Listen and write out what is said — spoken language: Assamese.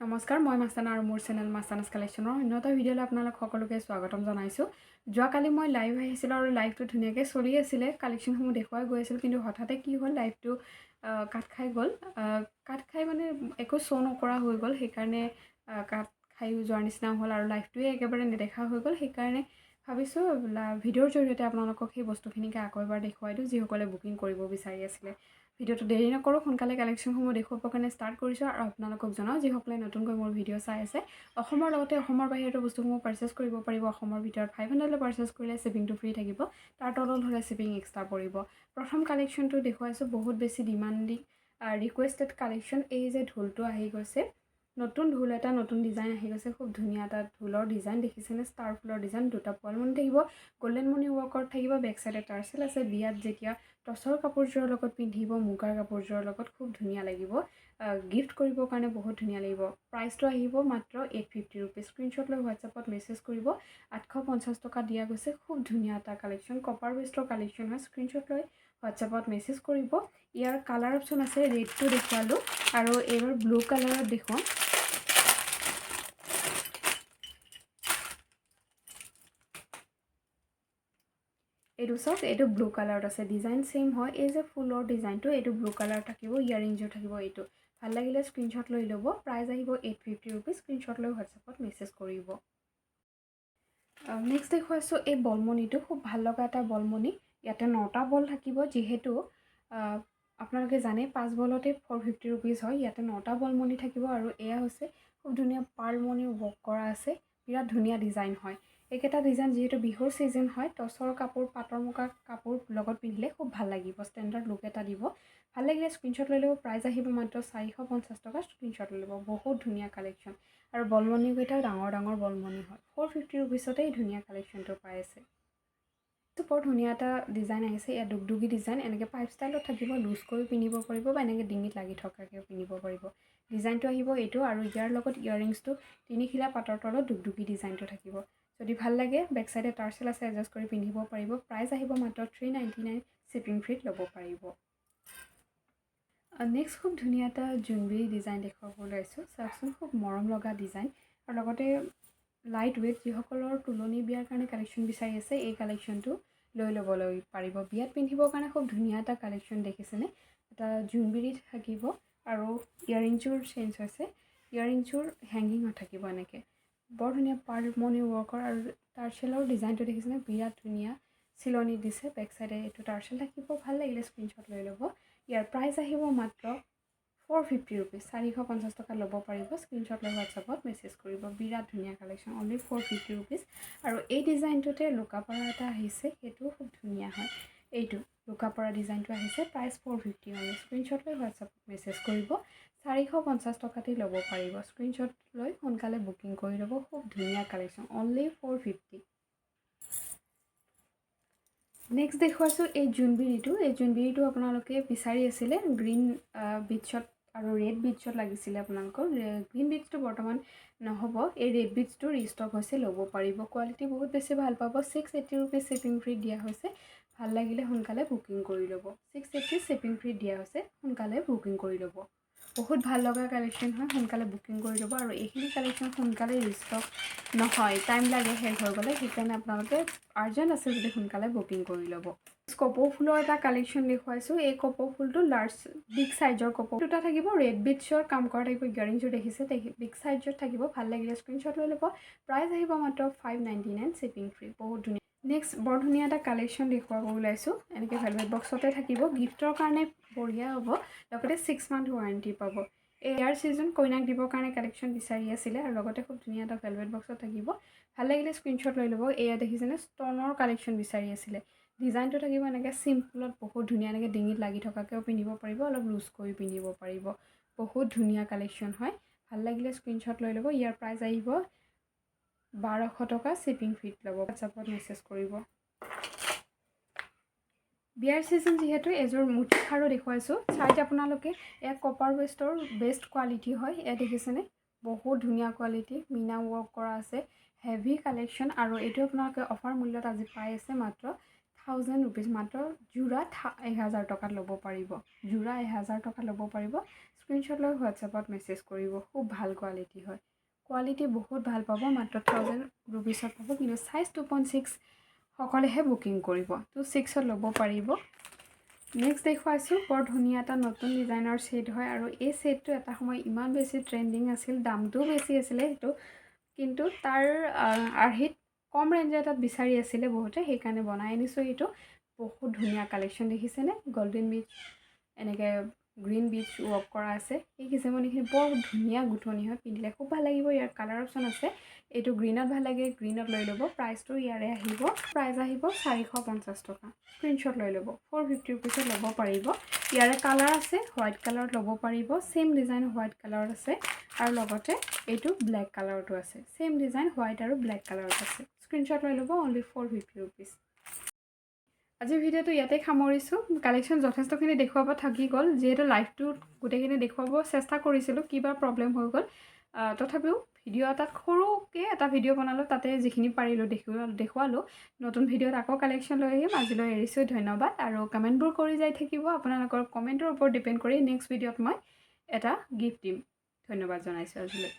নমস্কাৰ মই মাস্তানা আৰু মোৰ চেনেল মাস্তানাছ কালেকশ্যনৰ অন্যটা ভিডিঅ'লৈ আপোনালোক সকলোকে স্বাগতম জনাইছোঁ। যোৱাকালি মই লাইভ আহিছিলোঁ আৰু লাইভটো ধুনীয়াকৈ চলি আছিলে, কালেকশ্যনসমূহ দেখুৱাই গৈ আছিল, কিন্তু হঠাতে কি হ'ল লাইভটো কাট খাই গ'ল। কাট খাই মানে একো শ্ব' নকৰা হৈ গ'ল, সেইকাৰণে কাট খাই যোৱাৰ নিচিনা হ'ল আৰু লাইভটোৱে একেবাৰে নেদেখা হৈ গ'ল। সেইকাৰণে ভাবিছোঁ ভিডিঅ'ৰ জৰিয়তে আপোনালোকক সেই বস্তুখিনিকে আকৌ এবাৰ দেখুৱাই দিওঁ, যিসকলে বুকিং কৰিব বিচাৰি আছিলে। ভিডিঅ'টো দেৰি নকৰোঁ, সোনকালে কালেকশ্যনসমূহ দেখুৱাবৰ কাৰণে ষ্টাৰ্ট কৰিছোঁ আৰু আপোনালোকক জনাওঁ যিসকলে নতুনকৈ মোৰ ভিডিঅ' চাই আছে, অসমৰ লগতে অসমৰ বাহিৰতো বস্তুসমূহ পাৰ্চেছ কৰিব পাৰিব। অসমৰ ভিতৰত 500লৈ পাৰ্চেছ কৰিলে শ্বিপিংটো ফ্ৰী থাকিব, তাৰ তলত হ'লে শ্বিপিং এক্সট্ৰা পৰিব। প্ৰথম কালেকশ্যনটো দেখুৱাইছোঁ, বহুত বেছি ডিমাণ্ডিং ৰিকুৱেষ্টেড কালেকশ্যন। এই যে ঢোলটো আহি গৈছে, নতুন ঢোল এটা, নতুন ডিজাইন আহি গৈছে, খুব ধুনীয়া এটা ঢোলৰ ডিজাইন দেখিছেনে? ষ্টাৰ ফুলৰ ডিজাইন, দুটা পোৱালমণি থাকিব, গল্ডেন মণি ৱৰ্কত থাকিব, বেক চাইডে টাৰ্চেল আছে। বিয়াত যেতিয়া টচৰ কাপোৰযোৰৰ লগত পিন্ধিব, মুগাৰ কাপোৰযোৰৰ লগত খুব ধুনীয়া লাগিব, গিফ্ট কৰিবৰ কাৰণে বহুত ধুনীয়া লাগিব। প্ৰাইচটো আহিব মাত্ৰ 850 ৰুপিজ। স্ক্ৰীনশ্বট লৈ হোৱাটছআপত মেছেজ কৰিব। 850 টকা দিয়া গৈছে, খুব ধুনীয়া এটা কালেকশ্যন, কপাৰ ৱেষ্টৰ কালেকশ্যন হয়। স্ক্ৰীনশ্বট লৈ হোৱাটছআপত মেছেজ কৰিব। ইয়াৰ কালাৰ অপশ্যন আছে, ৰেডটো দেখুৱালোঁ আৰু এইবাৰ ব্লু কালাৰত দেখুৱাম। এইটো চাওক, এইটো ব্লু কালাৰত আছে, ডিজাইন সেম হয়। এই যে ফুলৰ ডিজাইনটো, এইটো ব্লু কালাৰ থাকিব, ইয়াৰিংজো থাকিব। এইটো ভাল লাগিলে স্ক্ৰীনশ্বট লৈ ল'ব। প্ৰাইচ আহিব 850 ৰুপিজ। স্ক্ৰীনশ্বট লৈ হোৱাটছআপত মেছেজ কৰিব। নেক্সট দেখুৱাইছোঁ এই বলমণিটো, খুব ভাল লগা এটা বলমণি। ইয়াতে 9টা বল থাকিব, যিহেতু আপোনালোকে জানে 5 বলতে 450 ৰুপিজ হয়। ইয়াতে 9টা বলমণি থাকিব আৰু এয়া হৈছে খুব ধুনীয়া পাৰ্লমণি ৱৰ্ক কৰা আছে, বিৰাট ধুনীয়া ডিজাইন হয়। এইকেইটা ডিজাইন যিহেতু বিহুৰ ছিজন হয়, টচৰ কাপোৰ, পাটৰ মুগা কাপোৰ লগত পিন্ধিলে খুব ভাল লাগিব, ষ্টেণ্ডাৰ্ড লুক এটা দিব। ভাল লাগিলে স্ক্ৰীনশ্বট লৈ ল'ব। প্ৰাইচ আহিব মাত্ৰ 450 টকা। স্ক্ৰীনশ্বট লৈ ল'ব। বহুত ধুনীয়া কালেকশ্যন আৰু বলমণিকেইটাও ডাঙৰ ডাঙৰ বলমণি হয়। 450 ৰুপিজতে এই ধুনীয়া কালেকশ্যনটো পাই আছে। বৰ ধুনীয়া এটা ডিজাইন আহিছে, ইয়াত ডুগডুগি ডিজাইন, এনেকৈ পাইপ ষ্টাইলত থাকিব, লুজ কৰি পিন্ধিব পাৰিব বা এনেকৈ ডিঙিত লাগি থকাকৈ পিন্ধিব পাৰিব। ডিজাইনটো আহিব এইটো, আৰু ইয়াৰ লগত ইয়াৰিংছটো 3 খিলা পাতৰ তলত ডুগডুগি ডিজাইনটো থাকিব। যদি ভাল লাগে, বেক চাইডে টাৰ্চেল আছে, এডজাষ্ট কৰি পিন্ধিব পাৰিব। প্ৰাইচ আহিব মাত্ৰ 399, শ্বিপিং ফ্ৰীত ল'ব পাৰিব। নেক্সট খুব ধুনীয়া এটা জোনবিৰি ডিজাইন দেখুৱাবলৈ আছোঁ। চাওকচোন, খুব মৰম লগা ডিজাইন আৰু লগতে লাইট ৱেইট। যিসকলৰ তুলনি বিয়াৰ কাৰণে কালেকশ্যন বিচাৰি আছে, এই কালেকশ্যনটো লৈ ল'বলৈ পাৰিব। বিয়াত পিন্ধিবৰ কাৰণে খুব ধুনীয়া এটা কালেকশ্যন দেখিছেনে? এটা জোনবিৰি থাকিব আৰু ইয়াৰিংযোৰ চেঞ্জ হৈছে, ইয়াৰিংযোৰ হেংগিঙত থাকিব এনেকৈ। বৰ ধুনীয়া পাৰ্লমণি ৱৰ্কৰ আৰু টাৰ্চেলৰ ডিজাইনটো দেখিছেনে? বিৰাট ধুনীয়া চিলনি দিছে। বেক চাইডে এইটো টাৰ্চেল থাকিব। ভাল লাগিলে স্ক্ৰীনশ্বট লৈ ল'ব। ইয়াৰ প্ৰাইচ আহিব মাত্ৰ 450 ৰুপিজ। 450 টকা ল'ব পাৰিব। স্ক্ৰীনশ্বট লৈ হোৱাটছআপত মেছেজ কৰিব। বিৰাট ধুনীয়া কালেকশ্যন, অনলি 450 ৰুপিজ। আৰু এই ডিজাইনটোতে লুকাপৰা এটা আহিছে, সেইটোও খুব ধুনীয়া হয়। এইটো লুকাপৰা ডিজাইনটো আহিছে, প্ৰাইচ 450 অনলি। স্ক্ৰীনশ্বট লৈ হোৱাটছআপত মেছেজ কৰিব। 450 টকাতেই ল'ব পাৰিব। স্ক্ৰীনশ্বট লৈ সোনকালে বুকিং কৰি ল'ব। খুব ধুনীয়া কালেকশ্যন, অনলি 450। নেক্সট দেখুৱাইছোঁ এই জোনবিৰিটো। এই জোনবিৰিটো আপোনালোকে বিচাৰি আছিলে, গ্ৰীণ বিটছত আৰু ৰেড বিটছত লাগিছিলে আপোনালোকৰ। গ্ৰীণ বিটছটো বৰ্তমান নহ'ব, এই ৰেড বিটছটো ৰিষ্টক হৈছে, ল'ব পাৰিব। কোৱালিটি বহুত বেছি ভাল পাব। 680 ৰুপিজ শ্বিপিং ফ্ৰী দিয়া হৈছে। ভাল লাগিলে সোনকালে বুকিং কৰি ল'ব। 680 শ্বিপিং ফ্ৰী দিয়া হৈছে, সোনকালে বুকিং কৰি ল'ব। বহুত ভাল লগা কালেকশ্যন হয়, সোনকালে বুকিং কৰি ল'ব। আৰু এইখিনি কালেকশ্যন সোনকালে ৰিষ্টক নহয়, টাইম লাগে শেষ হৈ গ'লে, সেইকাৰণে আপোনালোকে আৰ্জেণ্ট আছে যদি সোনকালে বুকিং কৰি ল'ব। কপৌ ফুলৰ এটা কালেকশ্যন দেখুৱাইছোঁ। এই কপৌ ফুলটো লাৰ্জ বিগ চাইজৰ কপৌ দুটা থাকিব, ৰেড বিটছৰ কাম কৰা থাকিব। ইয়াৰিংযোৰ দেখিছে, বিগ চাইজত থাকিব। ভাল লাগিলে স্ক্ৰীনশ্বট লৈ ল'ব। প্ৰাইচ আহিব মাত্ৰ 599, শ্বিপিং ফ্ৰী। বহুত ধুনীয়া। নেক্সট বৰ ধুনীয়া এটা কালেকশ্যন দেখুৱাব ওলাইছোঁ। এনেকৈ ভেলভেট বক্সতে থাকিব, গিফ্টৰ কাৰণে বঢ়িয়া হ'ব। লগতে 6 মান্থ ৱাৰেণ্টি পাব। এয়াৰ ছিজন কইনাক দিবৰ কাৰণে কালেকশ্যন বিচাৰি আছিলে, আৰু লগতে খুব ধুনীয়া এটা ভেলভেট বক্সত থাকিব। ভাল লাগিলে স্ক্ৰীনশ্বট লৈ ল'ব। এয়া দেখিছেনে? ষ্টনৰ কালেকশ্যন বিচাৰি আছিলে। ডিজাইনটো থাকিব এনেকৈ চিম্পলত, বহুত ধুনীয়া, এনেকৈ ডিঙিত লাগি থকাকৈও পিন্ধিব পাৰিব, অলপ লুজ কৰি পিন্ধিব পাৰিব। বহুত ধুনীয়া কালেকশ্যন হয়। ভাল লাগিলে স্ক্ৰীনশ্বট লৈ ল'ব। ইয়াৰ প্ৰাইচ আহিব 1200 টকা, শ্বিপিং ফ্ৰীত ল'ব। হোৱাটছআপত মেছেজ কৰিব। বিয়াৰ ছিজন যিহেতু এযোৰ মুঠি খাৰু দেখুৱাইছোঁ। চাইজ আপোনালোকে, এয়া কপাৰ ৱেষ্টৰ বেষ্ট কোৱালিটি হয়। এয়া দেখিছেনে? বহুত ধুনীয়া কোৱালিটি, মিনা ৱৰ্ক কৰা আছে, হেভি কালেকশ্যন। আৰু এইটো আপোনালোকে অফাৰ মূল্যত আজি পাই আছে মাত্ৰ 1000 ৰুপিজ। মাত্ৰ যোৰা 1000 টকাত ল'ব পাৰিব। যোৰা 1000 টকাত ল'ব পাৰিব। স্ক্ৰীনশ্বট লৈ হোৱাটছএপত মেছেজ কৰিব। খুব ভাল কোৱালিটি হয়, কোৱালিটি বহুত ভাল পাব। মাত্ৰ 1000 ৰুপিছত পাব, কিন্তু চাইজ 2.6 সকলেহে বুকিং কৰিব, 2.6ত ল'ব পাৰিব। নেক্সট দেখুৱাইছোঁ, বৰ ধুনীয়া এটা নতুন ডিজাইনৰ ছেট হয়, আৰু এই ছেটটো এটা সময় ইমান বেছি ট্ৰেণ্ডিং আছিল, দামটোও বেছি আছিলে সেইটো, কিন্তু তাৰ আৰ্হিত কম ৰেঞ্জৰ এটাত বিচাৰি আছিলে বহুতে, সেইকাৰণে বনাই আনিছোঁ এইটো। বহুত ধুনীয়া কালেকশ্যন দেখিছেনে, গল্ডেন বিচ এনেকৈ গ্ৰীণ বিচ ৱৰ্ক কৰা আছে। এই কিচেমনিখিনি বৰ ধুনীয়া গুঠনি হয়, পিন্ধিলে খুব ভাল লাগিব। ইয়াৰ কালাৰ অপশ্যন আছে, এইটো গ্ৰীণত ভাল লাগে, গ্ৰীণত লৈ ল'ব। প্ৰাইচটো ইয়াৰে আহিব, প্ৰাইচ আহিব 450 টকা। স্ক্ৰীনশ্বট লৈ ল'ব, 450 ৰুপিছত ল'ব পাৰিব। ইয়াৰে কালাৰ আছে, হোৱাইট কালাৰত ল'ব পাৰিব, ছেইম ডিজাইন হোৱাইট কালাৰত আছে, আৰু লগতে এইটো ব্লেক কালাৰতো আছে, ছেইম ডিজাইন হোৱাইট আৰু ব্লেক কালাৰত আছে। স্ক্ৰীনশ্বট লৈ ল'ব, অনলি 450 ৰুপিছ। আজিৰ ভিডিঅ'টো ইয়াতে সামৰিছোঁ। কালেকশ্যন যথেষ্টখিনি দেখুৱাব থাকি গ'ল, যিহেতু লাইভটোত গোটেইখিনি দেখুৱাব চেষ্টা কৰিছিলোঁ, কিবা প্ৰব্লেম হৈ গ'ল। তথাপিও ভিডিঅ' এটাত সৰুকৈ এটা ভিডিঅ' বনালোঁ, তাতে যিখিনি পাৰিলোঁ দেখুৱালোঁ। নতুন ভিডিঅ'ত আকৌ কালেকশ্যন লৈ আহিম। আজিলৈ এৰিছোঁ, ধন্যবাদ। আৰু কমেণ্টবোৰ কৰি যাই থাকিব, আপোনালোকৰ কমেণ্টৰ ওপৰত ডিপেণ্ড কৰি নেক্সট ভিডিঅ'ত মই এটা গিফ্ট দিম। ধন্যবাদ জনাইছোঁ আজিলৈ।